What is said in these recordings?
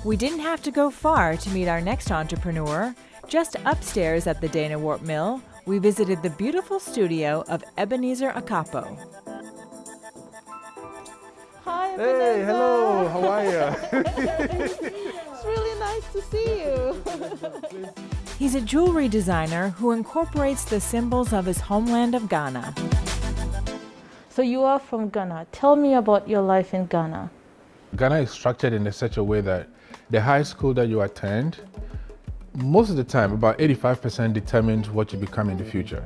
We didn't have to go far to meet our next entrepreneur. Just upstairs at the Dana Warp Mill, we visited the beautiful studio of Ebenezer Akakpo. Hi, Hey, Ebenezer. hello, how are you? It's really nice to see you. He's a jewelry designer who incorporates the symbols of his homeland of Ghana. So you are from Ghana. Tell me about your life in Ghana. Ghana is structured in such a way that the high school that you attend, most of the time, about 85% determines what you become in the future.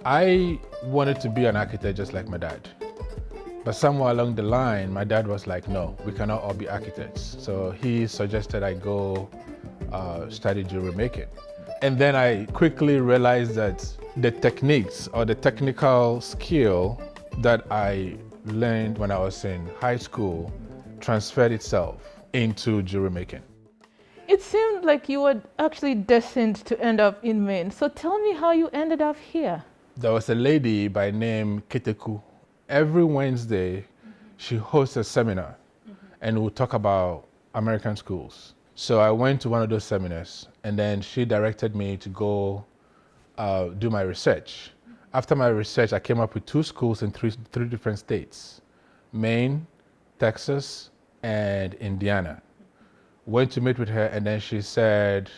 I wanted to be an architect just like my dad. But somewhere along the line, my dad was like, no, we cannot all be architects. So he suggested I go study jewelry making. And then I quickly realized that the techniques or the technical skill that I learned when I was in high school transferred itself into jewelry making. It seemed like you were actually destined to end up in Maine. So tell me how you ended up here. There was a lady by name Akakpo Co. Every Wednesday, she hosts a seminar and we'll talk about American schools. So I went to one of those seminars and then she directed me to go do my research. After my research, I came up with 2 schools in three different states: Maine, Texas, and Indiana. Went to meet with her and then she said,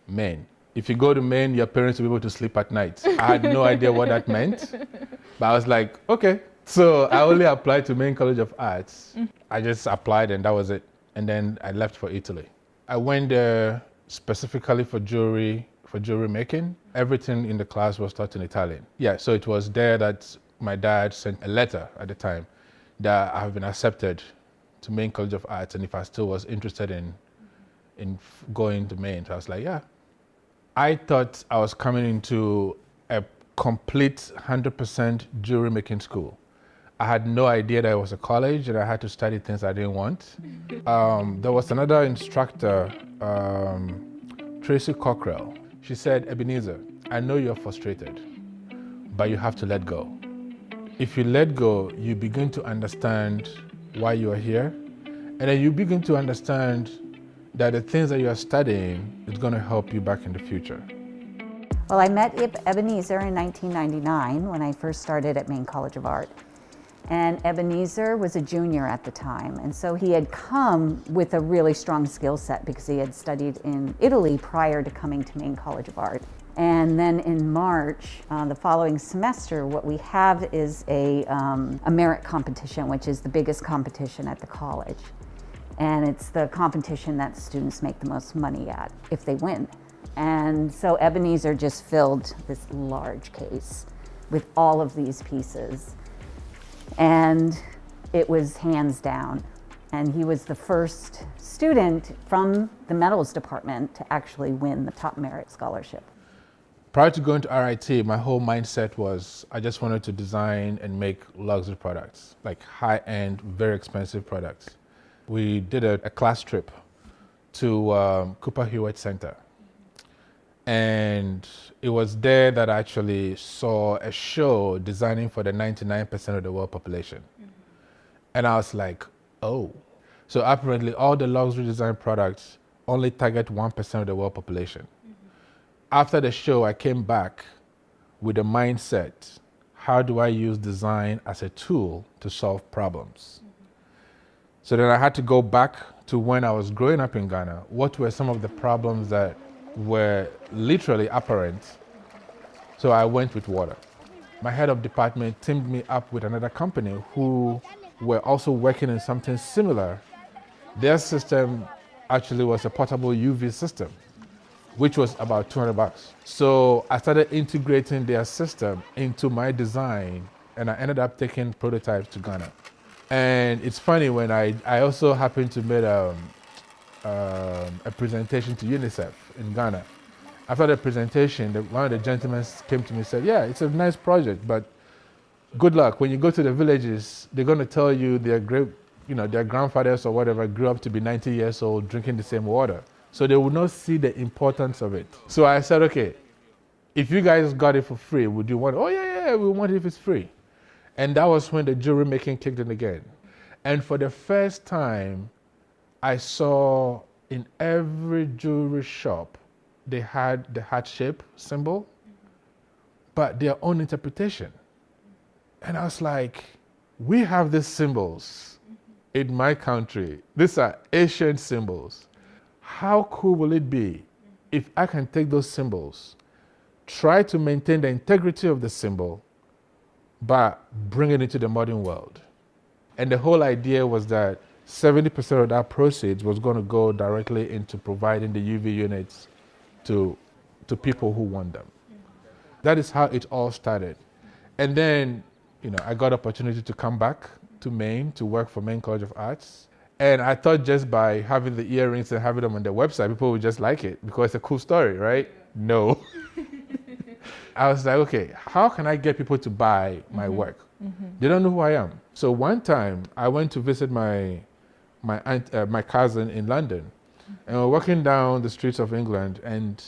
Maine. If you go to Maine, your parents will be able to sleep at night. I had no idea what that meant, but I was like, okay. So I only applied to Maine College of Arts. I just applied and that was it. And then I left for Italy. I went there specifically for jewelry making. Everything in the class was taught in Italian. Yeah, so it was there that my dad sent a letter at the time that I have been accepted to Maine College of Arts and if I still was interested in going to Maine. So I was like, yeah. I thought I was coming into a complete 100% jewelry making school. I had no idea that it was a college and I had to study things I didn't want. There was another instructor, Tracy Cockrell. She said, Ebenezer, I know you're frustrated, but you have to let go. If you let go, you begin to understand why you are here, and then you begin to understand that the things that you are studying is going to help you back in the future. Well, I met Ebenezer in 1999 when I first started at Maine College of Art. And Ebenezer was a junior at the time, and so he had come with a really strong skill set because he had studied in Italy prior to coming to Maine College of Art. And then in March, the following semester, what we have is a merit competition, which is the biggest competition at the college. And it's the competition that students make the most money at if they win. And so Ebenezer just filled this large case with all of these pieces. And it was hands down. And he was the first student from the metals department to actually win the top merit scholarship. Prior to going to RIT, my whole mindset was I just wanted to design and make luxury products, like high-end, very expensive products. We did a class trip to Cooper Hewitt Center. And it was there that I actually saw a show designing for the 99% of the world population. And I was like, oh. So apparently all the luxury design products only target 1% of the world population. After the show, I came back with a mindset, how do I use design as a tool to solve problems? So then I had to go back to when I was growing up in Ghana. What were some of the problems that were literally apparent? So I went with water. My head of department teamed me up with another company who were also working in something similar. Their system actually was a portable UV system, which was about $200. So I started integrating their system into my design and I ended up taking prototypes to Ghana. And it's funny when I also happened to make a presentation to UNICEF in Ghana. After the presentation, one of the gentlemen came to me and said, yeah, it's a nice project, but good luck. When you go to the villages, they're going to tell you their grandfathers or whatever grew up to be 90 years old drinking the same water. So they would not see the importance of it. So I said, okay, if you guys got it for free, would you want it? Oh, yeah, we want it if it's free. And that was when the jewelry making kicked in again. And for the first time, I saw in every jewelry shop, they had the heart shape symbol, but their own interpretation. And I was like, we have these symbols in my country. These are ancient symbols. How cool will it be if I can take those symbols, try to maintain the integrity of the symbol, but bring it into the modern world? And the whole idea was that 70% of that proceeds was going to go directly into providing the UV units to people who want them. That is how it all started. And then, I got opportunity to come back to Maine to work for Maine College of Arts. And I thought just by having the earrings and having them on their website, people would just like it because it's a cool story, right? No. I was like, okay, how can I get people to buy my work? They don't know who I am. So one time I went to visit my cousin in London, and we're walking down the streets of England, and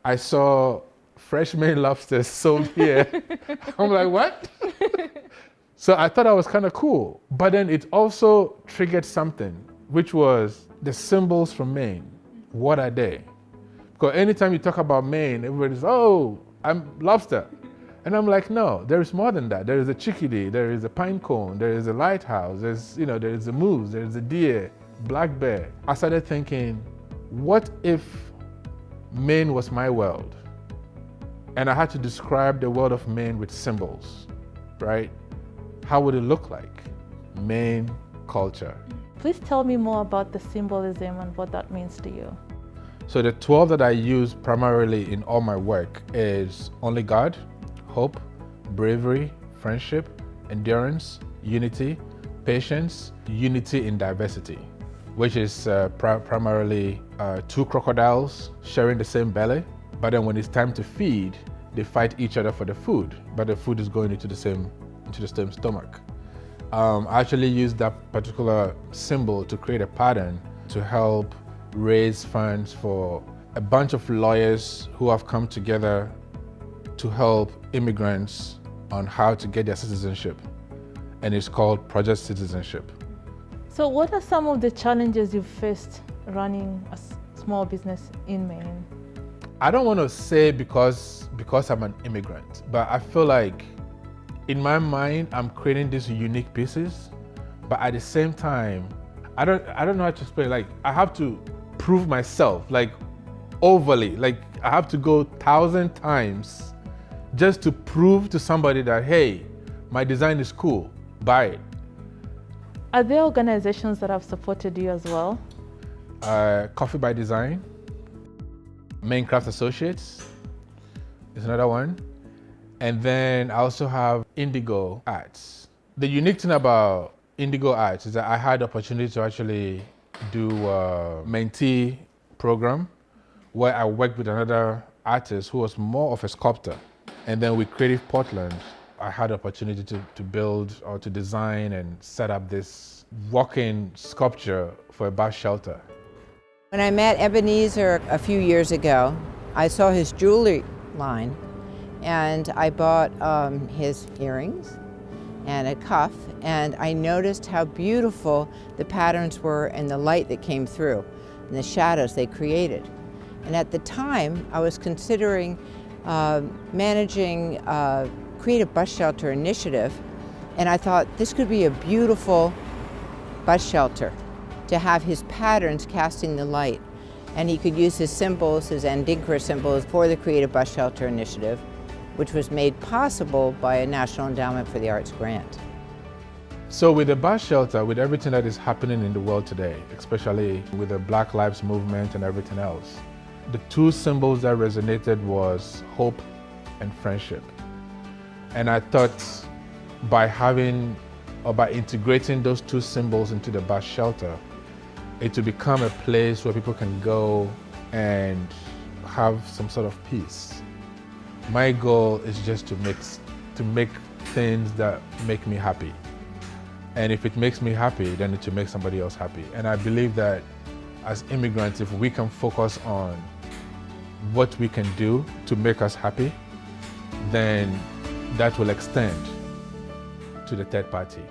I saw fresh Maine lobsters sold here. I'm like, what? So I thought that was kind of cool. But then it also triggered something, which was the symbols from Maine. What are they? Because anytime you talk about Maine, everybody's, oh, I'm lobster. And I'm like, no, there is more than that. There is a chickadee, there is a pine cone, there is a lighthouse, there is a moose, there is a deer, black bear. I started thinking, what if Maine was my world? And I had to describe the world of Maine with symbols, right? How would it look like? Maine culture. Please tell me more about the symbolism and what that means to you. So the 12 that I use primarily in all my work is only God, hope, bravery, friendship, endurance, unity, patience, unity in diversity, which is primarily two crocodiles sharing the same belly, but then when it's time to feed, they fight each other for the food, but the food is going into the same stomach. I actually used that particular symbol to create a pattern to help raise funds for a bunch of lawyers who have come together to help immigrants on how to get their citizenship. And it's called Project Citizenship. So what are some of the challenges you've faced running a small business in Maine? I don't want to say because I'm an immigrant, but I feel like in my mind, I'm creating these unique pieces, but at the same time, I don't know how to explain. Like, I have to prove myself, like overly, like I have to go 1,000 times just to prove to somebody that, hey, my design is cool, buy it. Are there organizations that have supported you as well? Coffee by Design, Maine Craft Associates is another one. And then I also have Indigo Arts. The unique thing about Indigo Arts is that I had the opportunity to actually do a mentee program where I worked with another artist who was more of a sculptor. And then with Creative Portland, I had the opportunity to build or to design and set up this walk-in sculpture for a bus shelter. When I met Ebenezer a few years ago, I saw his jewelry line, and I bought his earrings and a cuff, and I noticed how beautiful the patterns were and the light that came through and the shadows they created. And at the time, I was considering managing a creative bus shelter initiative, and I thought this could be a beautiful bus shelter to have his patterns casting the light. And he could use his symbols, his Andinkra symbols, for the Creative Bus Shelter Initiative, which was made possible by a National Endowment for the Arts grant. So with the bus shelter, with everything that is happening in the world today, especially with the Black Lives Movement and everything else, the two symbols that resonated was hope and friendship. And I thought by integrating those two symbols into the bus shelter, it would become a place where people can go and have some sort of peace. My goal is just to make things that make me happy. And if it makes me happy, then it will make somebody else happy. And I believe that as immigrants, if we can focus on what we can do to make us happy, then that will extend to the third party.